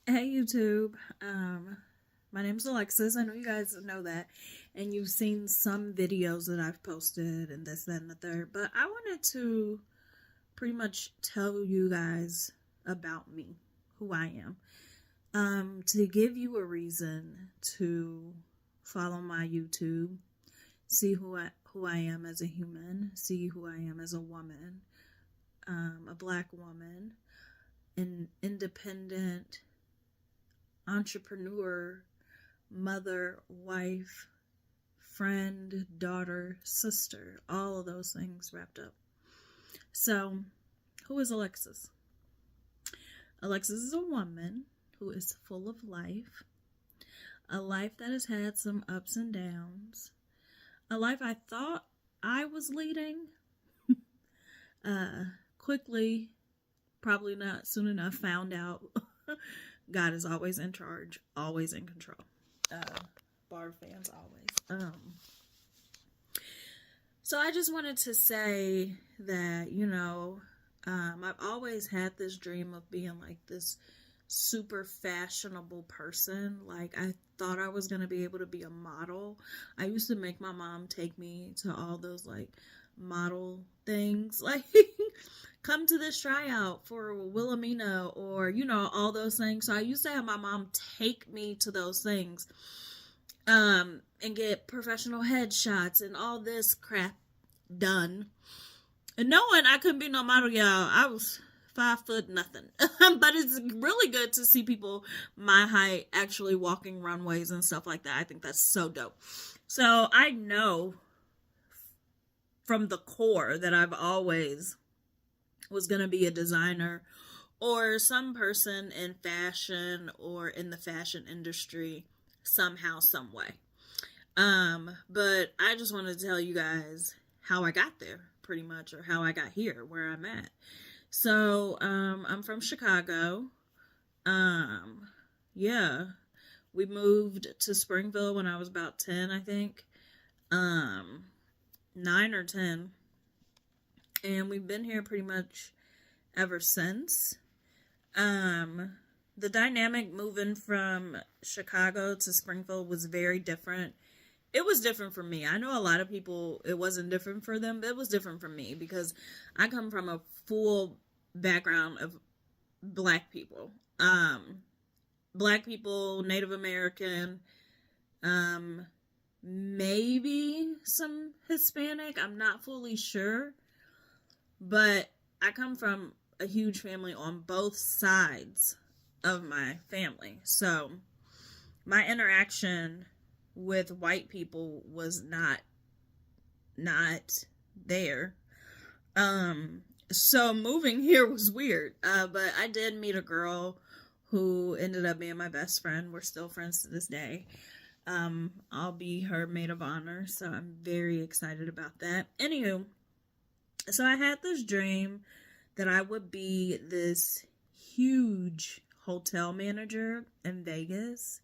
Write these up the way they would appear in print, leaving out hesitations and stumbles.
Hey YouTube, my name's Alexis. I know you guys know that, and you've seen some videos that I've posted and this, that, and the third. But I wanted to pretty much tell you guys about me, who I am, to give you a reason to follow my YouTube, see who I am as a human, see who I am as a woman, a black woman, an independent entrepreneur, mother, wife, friend, daughter, sister, all of those things wrapped up. So, who is Alexis? Alexis is a woman who is full of life, a life that has had some ups and downs, a life I thought I was leading. Quickly, probably not soon enough, found out God is always in charge, always in control. Bar fans always. So I just wanted to say that, I've always had this dream of being like this super fashionable person. Like, I thought I was going to be able to be a model. I used to make my mom take me to all those, like, model things. Like, come to this tryout for Wilhelmina or, all those things. So I used to have my mom take me to those things and get professional headshots and all this crap done. And knowing I couldn't be no model, y'all, I was 5 foot nothing. But it's really good to see people my height actually walking runways and stuff like that. I think that's so dope. So I know from the core that I've always was going to be a designer or some person in fashion or in the fashion industry somehow, some way. But I just wanted to tell you guys how I got there, pretty much, or how I got here, where I'm at. So, I'm from Chicago. Yeah, we moved to Springville when I was about 10, I think. 9 or 10. And we've been here pretty much ever since. The dynamic moving from Chicago to Springfield was very different. It was different for me. I know a lot of people, it wasn't different for them, but it was different for me because I come from a full background of black people. Black people, Native American, maybe some Hispanic. I'm not fully sure. But I come from a huge family on both sides of my family. So my interaction with white people was not there. So moving here was weird. But I did meet a girl who ended up being my best friend. We're still friends to this day. I'll be her maid of honor, so I'm very excited about that. Anywho, so I had this dream that I would be this huge hotel manager in Vegas.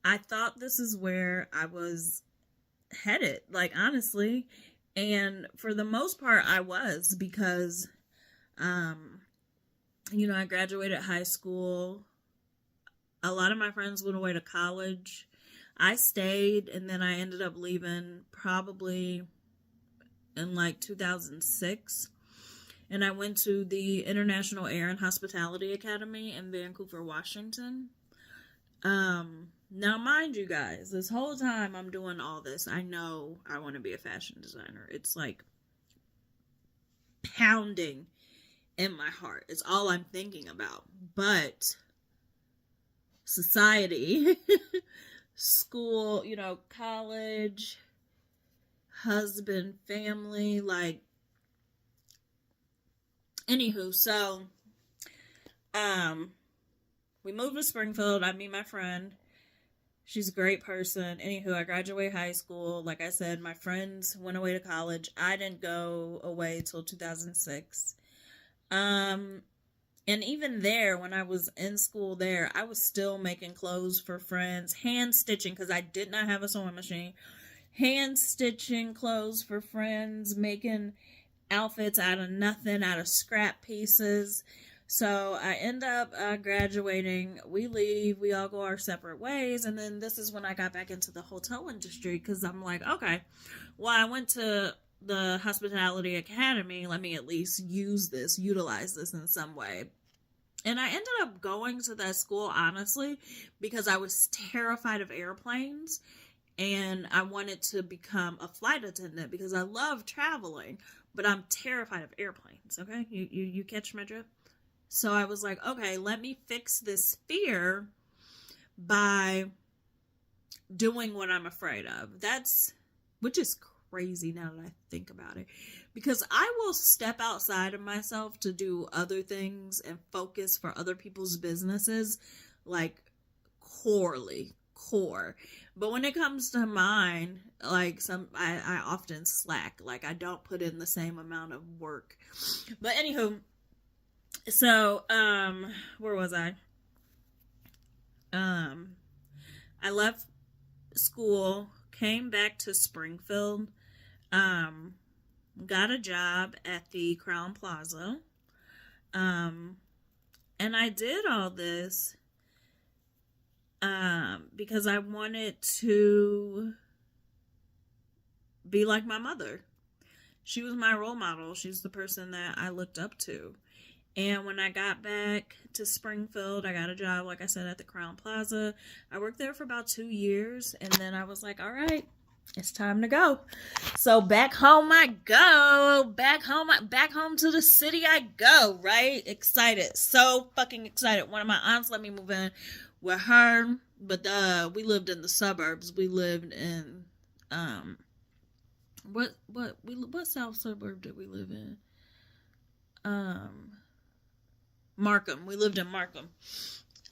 I thought this is where I was headed, like, honestly. And for the most part, I was because, I graduated high school. A lot of my friends went away to college. I stayed, and then I ended up leaving probably in like 2006, and I went to the International Air and Hospitality Academy in Vancouver, Washington. Now mind you guys, this whole time I'm doing all this, I know I want to be a fashion designer. It's like pounding in my heart. It's all I'm thinking about. But society, school, college, husband, family, like, anywho, so we moved to Springfield. I meet my friend. She's a great person. Anywho, I graduated high school. Like I said, my friends went away to college. I didn't go away till 2006. And even there, when I was in school there, I was still making clothes for friends, hand stitching, because I did not have a sewing machine. Hand stitching clothes for friends, making outfits out of nothing, out of scrap pieces. So I end up graduating. We leave. We all go our separate ways. And then this is when I got back into the hotel industry because I'm like, okay, well, I went to the hospitality academy. Let me at least utilize this in some way. And I ended up going to that school, honestly, because I was terrified of airplanes and I wanted to become a flight attendant because I love traveling, but I'm terrified of airplanes. Okay, you catch my drift? So I was like, okay, let me fix this fear by doing what I'm afraid of. Which is crazy now that I think about it, because I will step outside of myself to do other things and focus for other people's businesses, like core. But when it comes to mine, like I often slack. Like I don't put in the same amount of work. But anywho, so where was I? I left school, came back to Springfield, got a job at the Crown Plaza, and I did all this because I wanted to be like my mother. She was my role model. She's the person that I looked up to. And when I got back to Springfield, I got a job, like I said, at the Crown Plaza. I worked there for about 2 years, and then I was like, all right, it's time to go. So back home I go. Back home to the city I go, right? Excited. So fucking excited. One of my aunts let me move in with her, but we lived in the suburbs. We lived in what south suburb did we live in? Markham. We lived in Markham.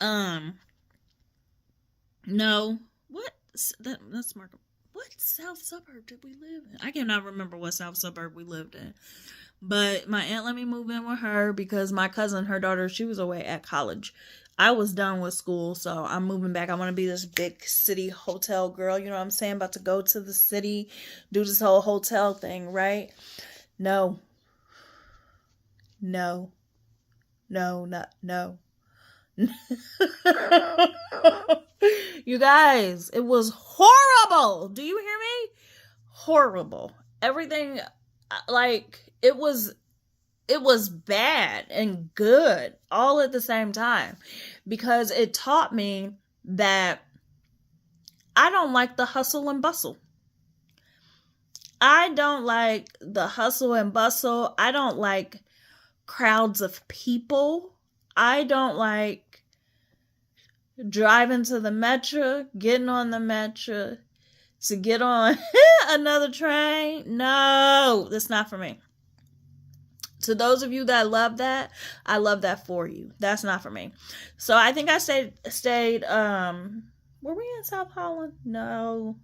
No, that's Markham. What south suburb did we live in? I cannot remember what south suburb we lived in. But my aunt let me move in with her because my cousin, her daughter, she was away at college. I was done with school, so I'm moving back. I want to be this big city hotel girl, you know what I'm saying? About to go to the city, do this whole hotel thing, right? No. You guys, it was horrible. Do you hear me? Horrible. Everything, like, it was bad and good all at the same time, because it taught me that I don't like the hustle and bustle. I don't like the hustle and bustle. I don't like crowds of people. I don't like driving to the metro, getting on the metro to get on another train. No, that's not for me. To those of you that love that, I love that for you. That's not for me. So I think I stayed were we in South Holland? No.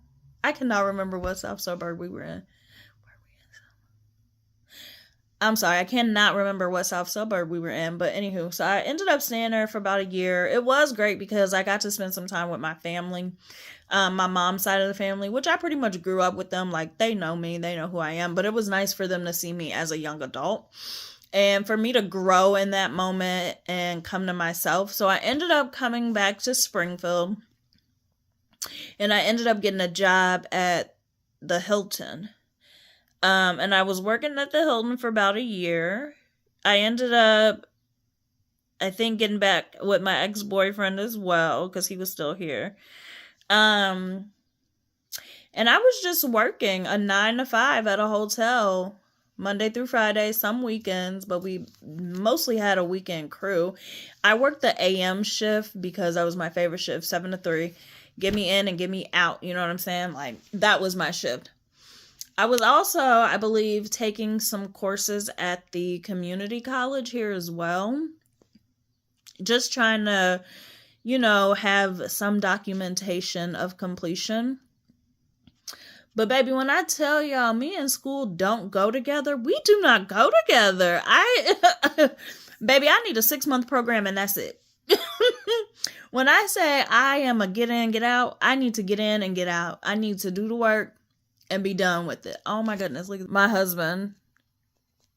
I cannot remember what south suburb we were in. I'm sorry, I cannot remember what south suburb we were in, but anywho, so I ended up staying there for about a year. It was great because I got to spend some time with my family, my mom's side of the family, which I pretty much grew up with them. Like, they know me, they know who I am, but it was nice for them to see me as a young adult and for me to grow in that moment and come to myself. So I ended up coming back to Springfield, and I ended up getting a job at the Hilton. And I was working at the Hilton for about a year. I ended up, I think, getting back with my ex-boyfriend as well, because he was still here. And I was just working a 9 to 5 at a hotel, Monday through Friday, some weekends, but we mostly had a weekend crew. I worked the AM shift because that was my favorite shift, 7 to 3. Get me in and get me out, you know what I'm saying? Like, that was my shift. I was also, I believe, taking some courses at the community college here as well. Just trying to, have some documentation of completion. But baby, when I tell y'all, me and school don't go together, we do not go together. Baby, I need a 6-month program and that's it. When I say I am a get in, get out, I need to get in and get out. I need to do the work and be done with it. Oh my goodness, look at my husband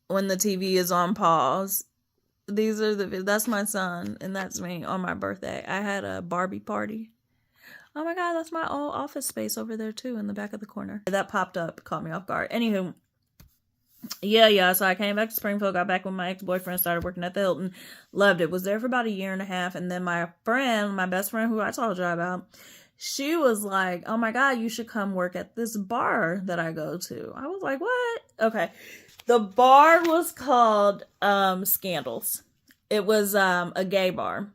when the TV is on pause. That's my son, and that's me on my birthday. I had a Barbie party. Oh my God, that's my old office space over there too, in the back of the corner. That popped up, caught me off guard. Anywho, yeah. So I came back to Springfield, got back with my ex-boyfriend, started working at the Hilton. Loved it. Was there for about a year and a half, and then my best friend, who I told you about, she was like, "Oh my God, you should come work at this bar that I go to." I was like, "What?" Okay. The bar was called Scandals. It was a gay bar.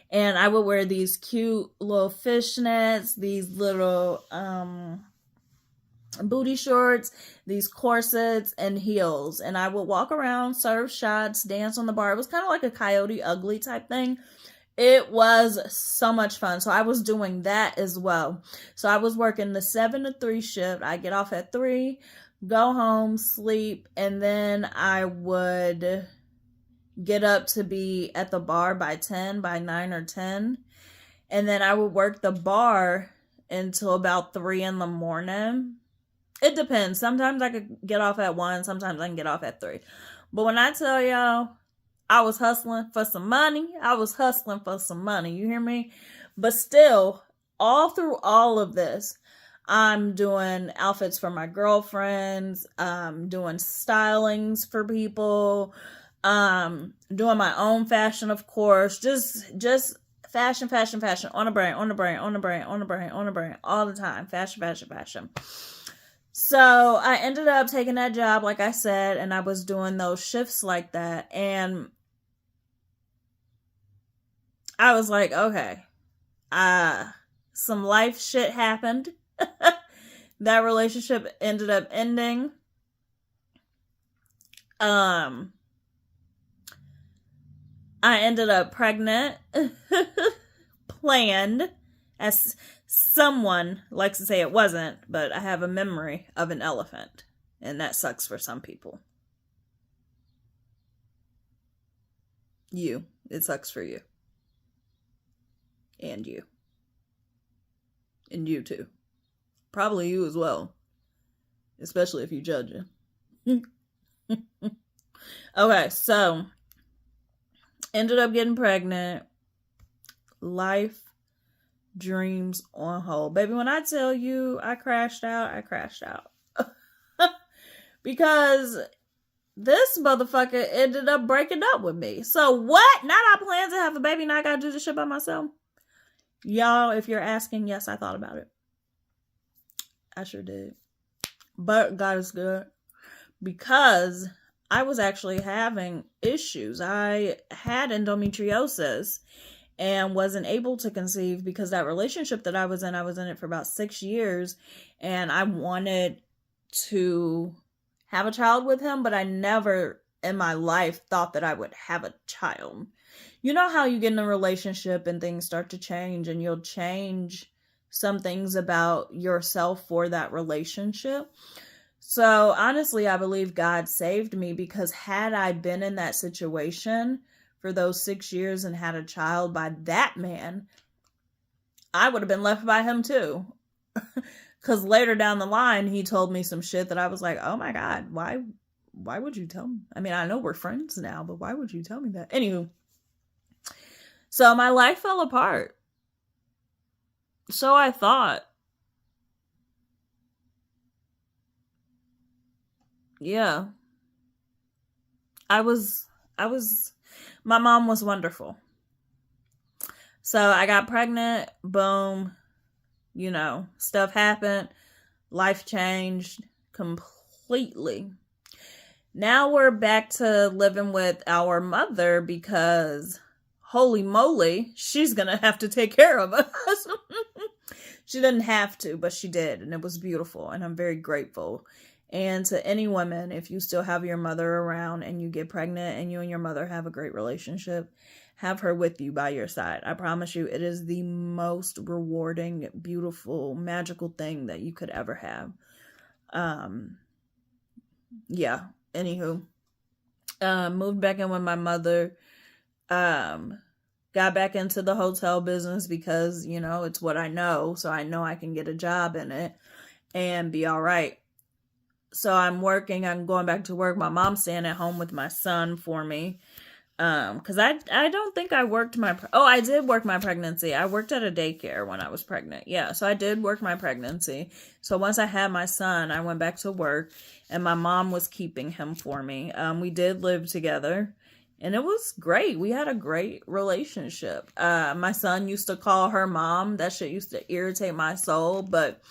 And I would wear these cute little fishnets, these little booty shorts, these corsets, and heels. And I would walk around, serve shots, dance on the bar. It was kind of like a Coyote Ugly type thing. It was so much fun. So I was doing that as well. So I was working the 7 to 3 shift. I get off at 3, go home, sleep, and then I would get up to be at the bar by 9 or 10. And then I would work the bar until about 3 in the morning. It depends. Sometimes I could get off at 1. Sometimes I can get off at 3. But when I tell y'all, I was hustling for some money. You hear me? But still, all through all of this, I'm doing outfits for my girlfriends, doing stylings for people, doing my own fashion, of course, just fashion, on a brand, all the time, fashion. So I ended up taking that job, like I said, and I was doing those shifts like that, and I was like, okay, some life shit happened. That relationship ended up ending. I ended up pregnant, planned, as someone likes to say it wasn't, but I have a memory of an elephant, and that sucks for some people. It sucks for you. And you. And you too. Probably you as well. Especially if you judge it. Okay, so ended up getting pregnant. Life dreams on hold. Baby, when I tell you I crashed out. Because this motherfucker ended up breaking up with me. So what? Not I plan to have a baby, now I gotta do this shit by myself? Y'all, if you're asking, yes, I thought about it. I sure did. But God is good. Because I was actually having issues. I had endometriosis and wasn't able to conceive because that relationship that I was in it for about 6 years, and I wanted to have a child with him, but I never in my life thought that I would have a child. You know how you get in a relationship and things start to change, and you'll change some things about yourself for that relationship. So honestly, I believe God saved me, because had I been in that situation for those 6 years and had a child by that man, I would have been left by him too. Because later down the line, he told me some shit that I was like, oh my God, why would you tell me? I mean, I know we're friends now, but why would you tell me that? Anywho, so my life fell apart. So I thought. Yeah. My mom was wonderful. So I got pregnant, boom, stuff happened, life changed completely. Now we're back to living with our mother because, holy moly, she's gonna have to take care of us. She didn't have to, but she did, and it was beautiful, and I'm very grateful. And to any women, if you still have your mother around and you get pregnant and you and your mother have a great relationship, have her with you by your side. I promise you, it is the most rewarding, beautiful, magical thing that you could ever have. Yeah. Anywho, moved back in with my mother. Got back into the hotel business because, it's what I know. So I know I can get a job in it and be all right. So I'm going back to work. My mom's staying at home with my son for me. Because I don't think I worked I did work my pregnancy. I worked at a daycare when I was pregnant. Yeah, so I did work my pregnancy. So once I had my son, I went back to work, and my mom was keeping him for me. We did live together, and it was great. We had a great relationship. My son used to call her mom. That shit used to irritate my soul, but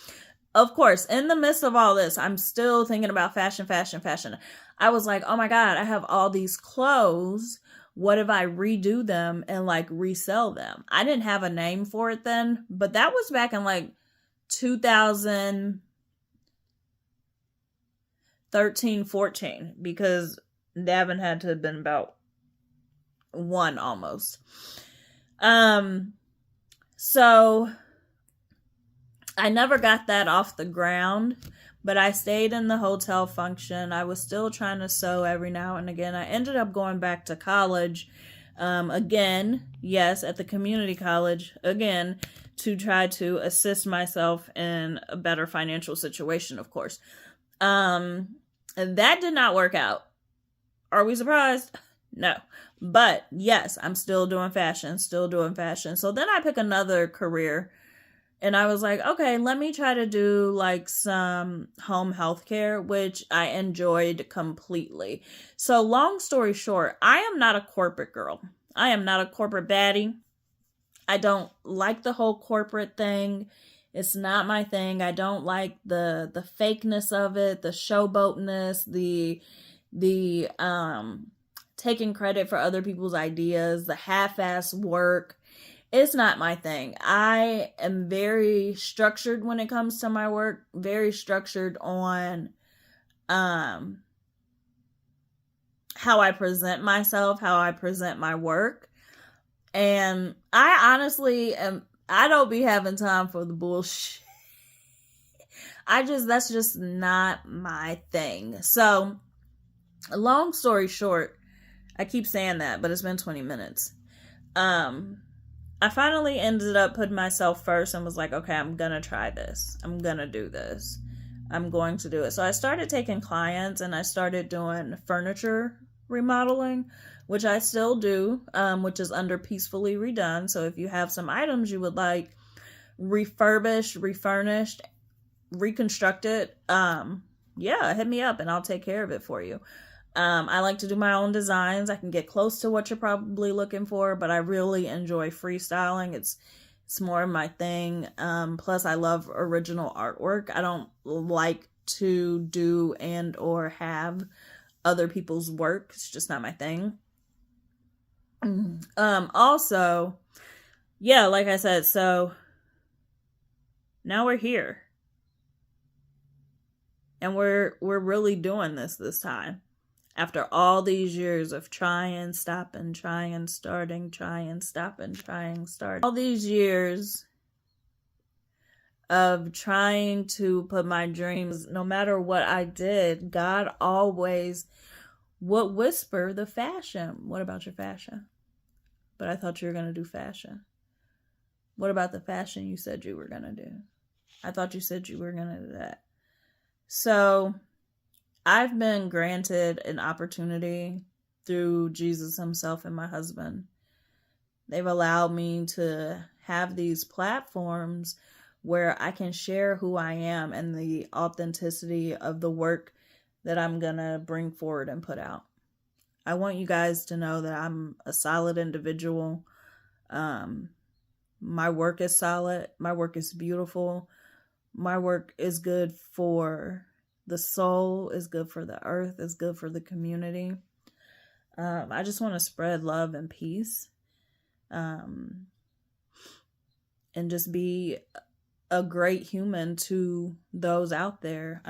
of course, in the midst of all this, I'm still thinking about fashion, fashion, fashion. I was like, oh my God, I have all these clothes. What if I redo them and like resell them? I didn't have a name for it then, but that was back in like 2013, 14, because Davin had to have been about 1 almost. So I never got that off the ground, but I stayed in the hotel function. I was still trying to sew every now and again. I ended up going back to college again, yes, at the community college again, to try to assist myself in a better financial situation, of course. And that did not work out. Are we surprised? No. But yes, I'm still doing fashion. So then I pick another career. And I was like, okay, let me try to do like some home health care, which I enjoyed completely. So long story short, I am not a corporate girl. I am not a corporate baddie. I don't like the whole corporate thing. It's not my thing. I don't like the fakeness of it, the showboatness, the taking credit for other people's ideas, the half-ass work. It's not my thing. I am very structured when it comes to my work, very structured on how I present myself, how I present my work. And I honestly I don't be having time for the bullshit. That's just not my thing. So, long story short, I keep saying that, but it's been 20 minutes. I finally ended up putting myself first and was like, okay, I'm going to try this. I'm going to do this. I'm going to do it. So I started taking clients and I started doing furniture remodeling, which I still do, which is under Peacefully Redone. So if you have some items you would like refurbished, refurnished, reconstructed, hit me up and I'll take care of it for you. I like to do my own designs. I can get close to what you're probably looking for, but I really enjoy freestyling. It's more of my thing. Plus I love original artwork. I don't like to do and or have other people's work. It's just not my thing. Also, yeah, like I said, so now we're here. And we're really doing this time. After all these years of trying, stopping, trying, starting, trying, stopping, trying, starting. All these years of trying to put my dreams, no matter what I did, God always would whisper the fashion. What about your fashion? But I thought you were going to do fashion. What about the fashion you said you were going to do? I thought you said you were going to do that. So I've been granted an opportunity through Jesus himself and my husband. They've allowed me to have these platforms where I can share who I am and the authenticity of the work that I'm going to bring forward and put out. I want you guys to know that I'm a solid individual. My work is solid. My work is beautiful. My work is good for the soul, is good for the earth, is good for the community. I just want to spread love and peace. And just be a great human to those out there.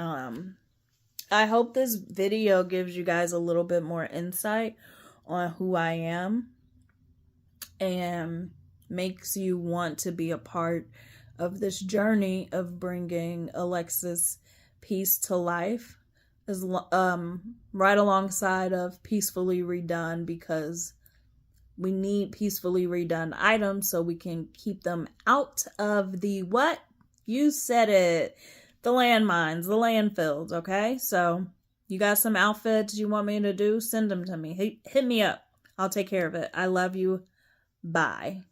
I hope this video gives you guys a little bit more insight on who I am and makes you want to be a part of this journey of bringing Alexis Peace to life, is right alongside of Peacefully Redone, because we need peacefully redone items so we can keep them out of the what? You said it. The landmines, the landfills, okay? So you got some outfits you want me to do? Send them to me. Hit me up. I'll take care of it. I love you. Bye.